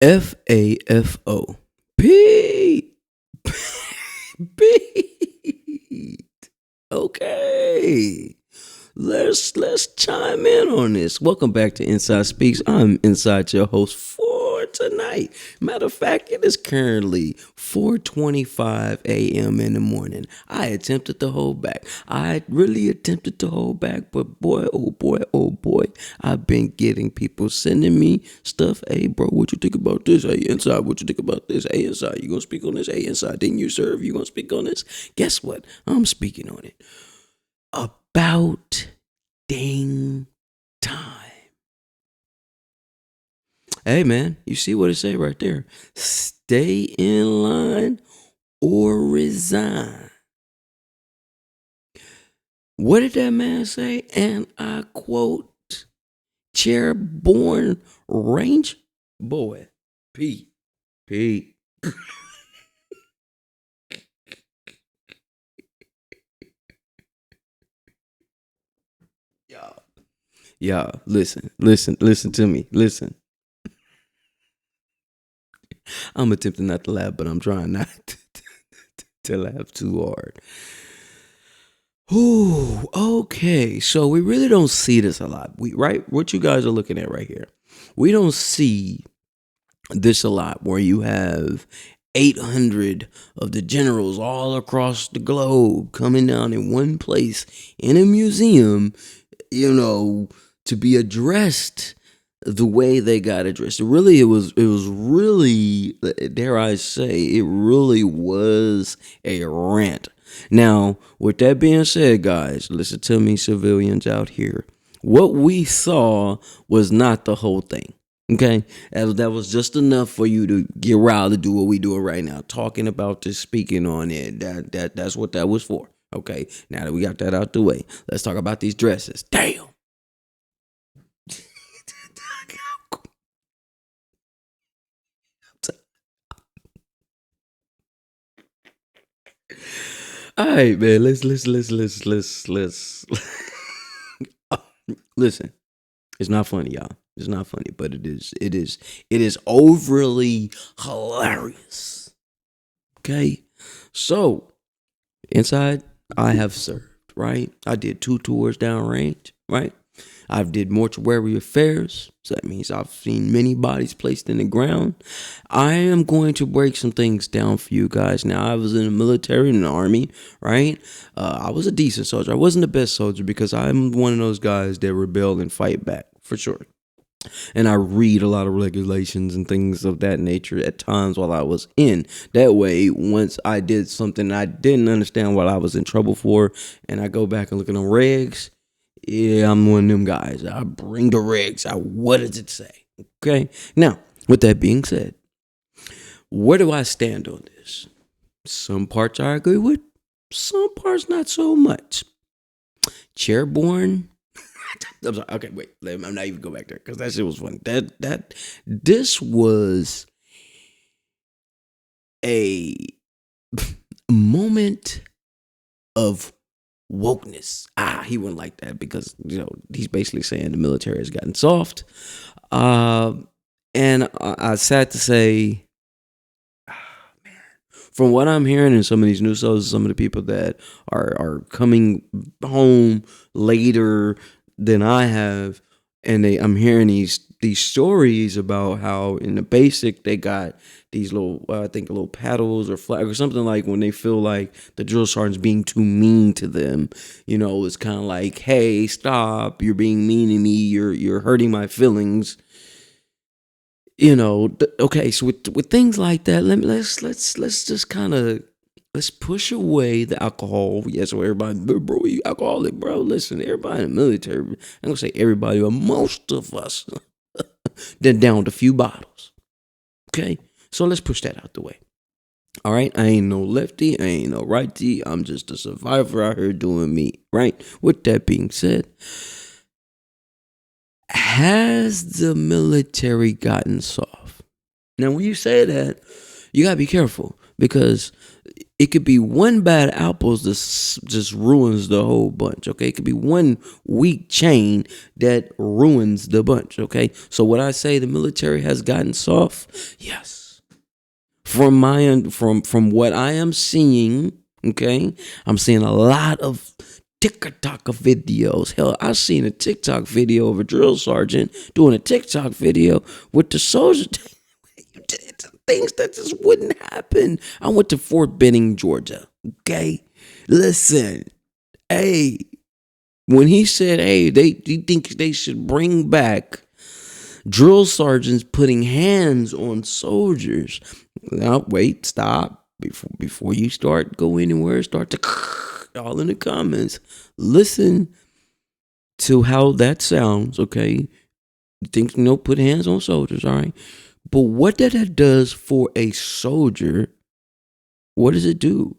FAFO Pete. Pete. Okay. Let's chime in on this. Welcome back to Inside Speaks. I'm Inside, your host for tonight. Matter of fact, it is currently 4:25 a.m. in the morning. I attempted to hold back. I really attempted to hold back, but boy, oh boy, I've been getting people sending me stuff. Hey, bro, what you think about this? Hey, Inside, what you think about this? Hey, Inside, you gonna speak on this? Hey, Inside, didn't you serve? You gonna speak on this? Guess what? I'm speaking on it. About dang time. Hey man, you see what it say right there? Stay in line or resign. What did that man say? And I quote, chairborne range boy, Pete. Y'all, y'all, listen to me. Listen. I'm attempting not to laugh, but I'm trying not to laugh too hard. Ooh, okay. So we really don't see this a lot. Right? What you guys are looking at right here. We don't see this a lot where you have 800 of the generals all across the globe coming down in one place in a museum, to be addressed the way they got addressed. It was really, dare I say, it really was a rant. Now, with that being said, guys, listen to me, civilians out here. What we saw was not the whole thing. Okay, that was just enough for you to get riled to do what we doing right now, talking about this, speaking on it. That's what that was for. Okay, now that we got that out the way, let's talk about these dresses. Damn. All right, man. Let's listen. It's not funny, y'all. It's not funny, but it is overly hilarious. Okay, so inside, I have served. Right, I did 2 tours downrange. Right, I did mortuary affairs. So that means I've seen many bodies placed in the ground. I am going to break some things down for you guys. Now, I was in the military, in the army, right? I was a decent soldier. I wasn't the best soldier because I'm one of those guys that rebel and fight back, for sure. And I read a lot of regulations and things of that nature at times while I was in. That way, once I did something I didn't understand what I was in trouble for, and I go back and look at them regs, yeah, I'm one of them guys. I bring the regs out. What does it say? Okay. Now, with that being said, where do I stand on this? Some parts I agree with, some parts not so much. Chairborne. I'm sorry. Okay, wait. I'm not even go back there because that shit was funny. This was a moment of wokeness. He wouldn't like that because he's basically saying the military has gotten soft. And I sad to say, from what I'm hearing in some of these news shows, some of the people that are coming home later than I have, and I'm hearing these stories about how in the basic they got these little, I think little paddles or flag or something, like when they feel like the drill sergeant's being too mean to them. It's kind of like, hey, stop! You're being mean to me. You're hurting my feelings. Okay, so with things like that, let's just kind of let's push away the alcohol. Yes, so everybody, bro, you alcoholic, bro. Listen, everybody in the military, I'm gonna say everybody, but most of us, they're down to a few bottles. Okay, so let's push that out the way. All right, I ain't no lefty, I ain't no righty. I'm just a survivor out here doing me. Right. With that being said, has the military gotten soft? Now, when you say that, you gotta be careful because it could be one bad apple that just ruins the whole bunch. Okay, it could be one weak chain that ruins the bunch. Okay, so what I say, the military has gotten soft. Yes, from what I am seeing. Okay, I'm seeing a lot of TikTok videos. Hell, I seen a TikTok video of a drill sergeant doing a TikTok video with the soldiers. Things that just wouldn't happen. I went to Fort Benning, Georgia. Okay, listen, hey, when he said, hey, he thinks they should bring back drill sergeants putting hands on soldiers. Now, wait, stop. Before you start go anywhere, start to all in the comments. Listen to how that sounds, okay? You think, put hands on soldiers, all right? But what that does for a soldier, what does it do?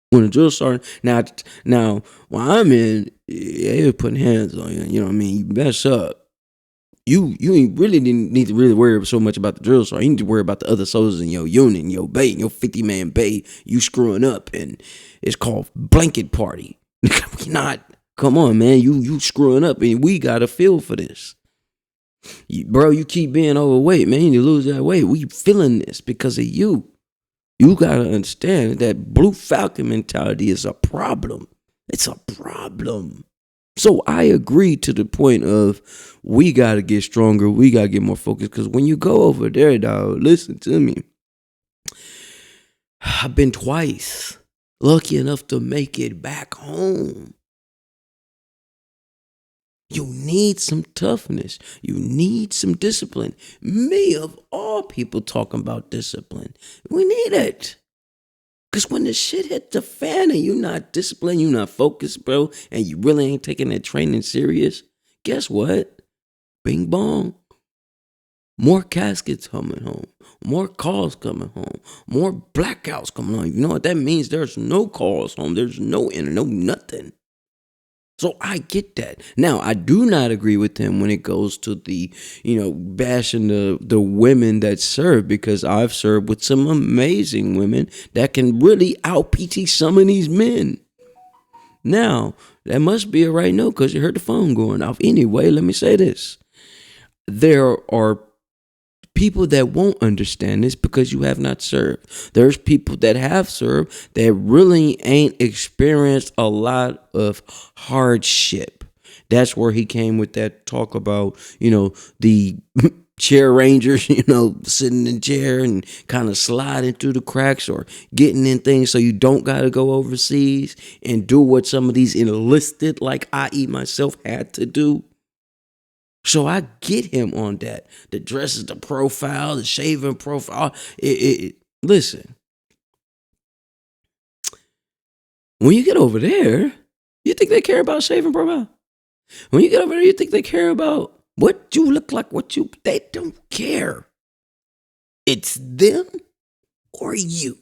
When a drill sergeant, now, while I'm in, they're putting hands on you, you know what I mean? You mess up. You really didn't need to really worry so much about the drill sergeant. You need to worry about the other soldiers in your unit, your bay, your 50-man bay. You screwing up, and it's called blanket party. Come on, man. You screwing up, and we got a feel for this. Bro, you keep being overweight, man. You need to lose that weight. We feeling this because of you. You got to understand that Blue Falcon mentality is a problem. It's a problem. So I agree to the point of we got to get stronger. We got to get more focused. Because when you go over there, dog, listen to me. I've been twice lucky enough to make it back home. You need some toughness. You need some discipline. Me, of all people, talking about discipline. We need it. Because when the shit hit the fan and you're not disciplined, you're not focused, bro, and you really ain't taking that training serious, guess what? Bing bong. More caskets coming home. More calls coming home. More blackouts coming home. You know what that means? There's no calls home. There's no internet, no nothing. So I get that. Now, I do not agree with him when it goes to the, bashing the women that serve, because I've served with some amazing women that can really out-PT some of these men. Now, that must be a right note because you heard the phone going off. Anyway, let me say this. There are people that won't understand this because you have not served. There's people that have served that really ain't experienced a lot of hardship. That's where he came with that talk about, the chair rangers, sitting in the chair and kind of sliding through the cracks or getting in things so you don't got to go overseas and do what some of these enlisted, like I.e. myself, had to do. So I get him on that. The dresses, the profile, the shaving profile. Listen, when you get over there, you think they care about shaving profile? When you get over there, you think they care about what you look like, they don't care. It's them or you.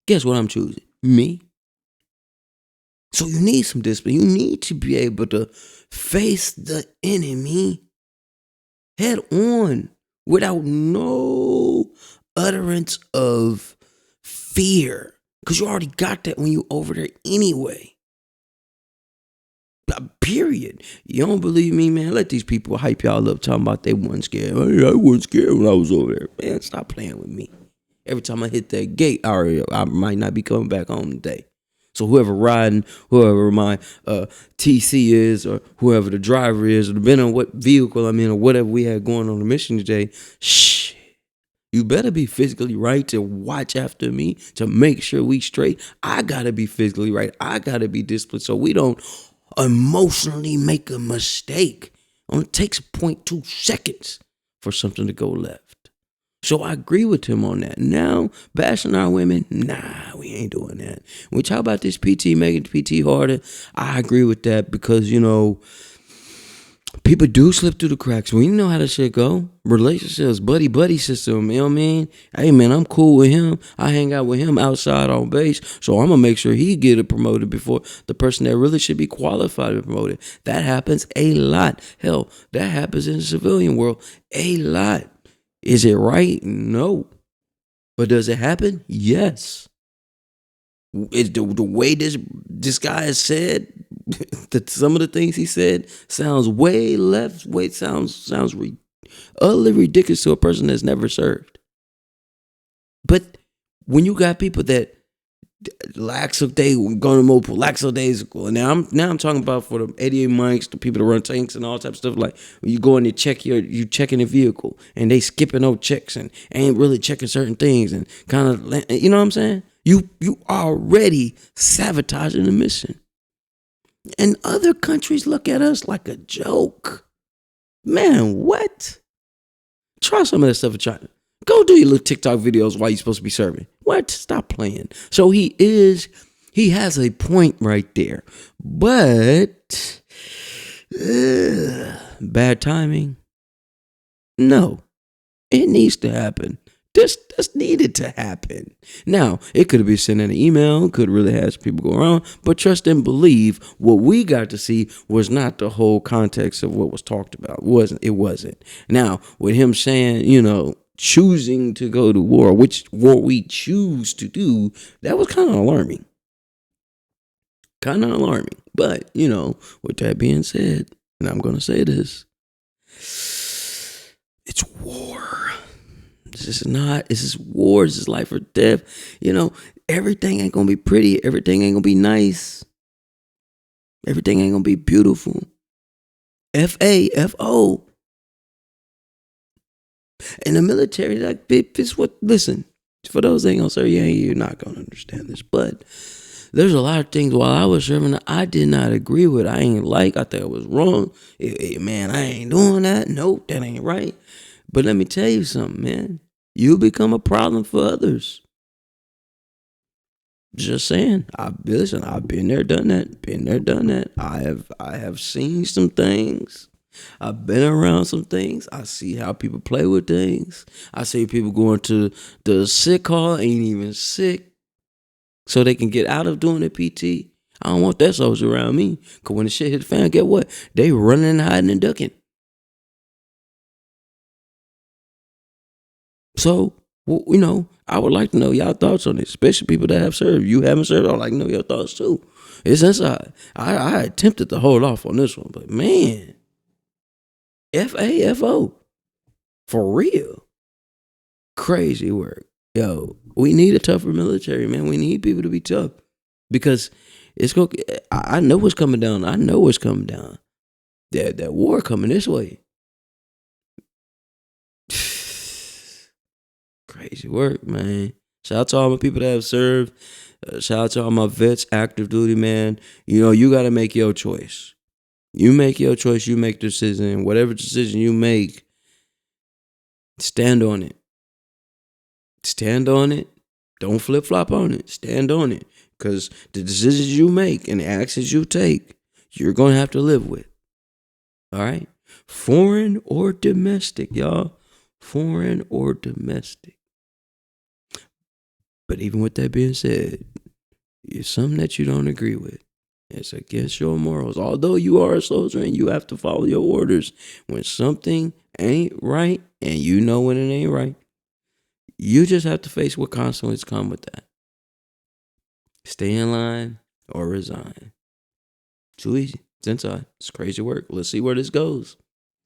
Guess what I'm choosing? Me. So you need some discipline. You need to be able to face the enemy head on without no utterance of fear. Because you already got that when you over there anyway. Period. You don't believe me, man? Let these people hype y'all up talking about they wasn't scared. Hey, I wasn't scared when I was over there. Man, stop playing with me. Every time I hit that gate, I might not be coming back home today. So whoever my TC is, or whoever the driver is, or depending on what vehicle I'm in, or whatever we had going on the mission today, you better be physically right to watch after me, to make sure we straight. I gotta be physically right. I gotta be disciplined so we don't emotionally make a mistake. It only takes 0.2 seconds for something to go left. So I agree with him on that. Now, bashing our women, nah, we ain't doing that. When we talk about this PT, making PT harder, I agree with that because, people do slip through the cracks. We know how that shit go. Relationships, buddy system, you know what I mean? Hey, man, I'm cool with him. I hang out with him outside on base, so I'm going to make sure he get it promoted before the person that really should be qualified to be promoted. That happens a lot. Hell, that happens in the civilian world a lot. Is it right? No. But does it happen? Yes. It's the way this guy has said that some of the things he said sounds way left. Way sounds utterly ridiculous to a person that's never served. But when you got people that lackadaisical. Now I'm talking about for the 88 mics, the people that run tanks and all types of stuff. Like when you go in and you checking the vehicle and they skipping over checks and ain't really checking certain things and kind of, you know what I'm saying? You already sabotaging the mission. And other countries look at us like a joke. Man, what? Try some of that stuff in China. Go do your little TikTok videos while you're supposed to be serving. What? Stop playing. So he has a point right there. But bad timing? No. It needs to happen. This needed to happen. Now, it could have been sent in an email, could really have some people go around, but trust and believe what we got to see was not the whole context of what was talked about. It wasn't. Now, with him saying, choosing to go to war, which war we choose to do, that was kind of alarming. But, with that being said, and I'm going to say this, it's war. This is war. This is life or death. Everything ain't going to be pretty. Everything ain't going to be nice. Everything ain't going to be beautiful. FAFO. In the military, listen, for those that ain't gonna say, you're not gonna understand this, but there's a lot of things while I was serving I did not agree with. I ain't like, I think it was wrong. Man, I ain't doing that. Nope, that ain't right. But let me tell you something, man. You become a problem for others. Just saying. I've been there, done that. I have seen some things. I've been around some things. I see how people play with things. I see people going to the sick hall, ain't even sick, so they can get out of doing the PT. I don't want that soldier around me. Because when the shit hit the fan, get what? They running and hiding and ducking. So, I would like to know y'all thoughts on this, especially people that have served. You haven't served, I would like to know your thoughts too. It's inside. I attempted to hold off on this one, but man, FAFO. For real. Crazy work. Yo, we need a tougher military, man. We need people to be tough. Because I know what's coming down. That war coming this way. Crazy work, man. Shout out to all my people that have served. Shout out to all my vets, active duty, man. You got to make your choice. You make your choice. You make the decision. Whatever decision you make, stand on it. Stand on it. Don't flip-flop on it. Stand on it. Because the decisions you make and the actions you take, you're going to have to live with. All right? Foreign or domestic, y'all. Foreign or domestic. But even with that being said, it's something that you don't agree with. It's against your morals. Although you are a soldier and you have to follow your orders, when something ain't right and you know when it ain't right, you just have to face what consequences come with that. Stay in line or resign. Too easy. It's inside. It's crazy work. Let's see where this goes.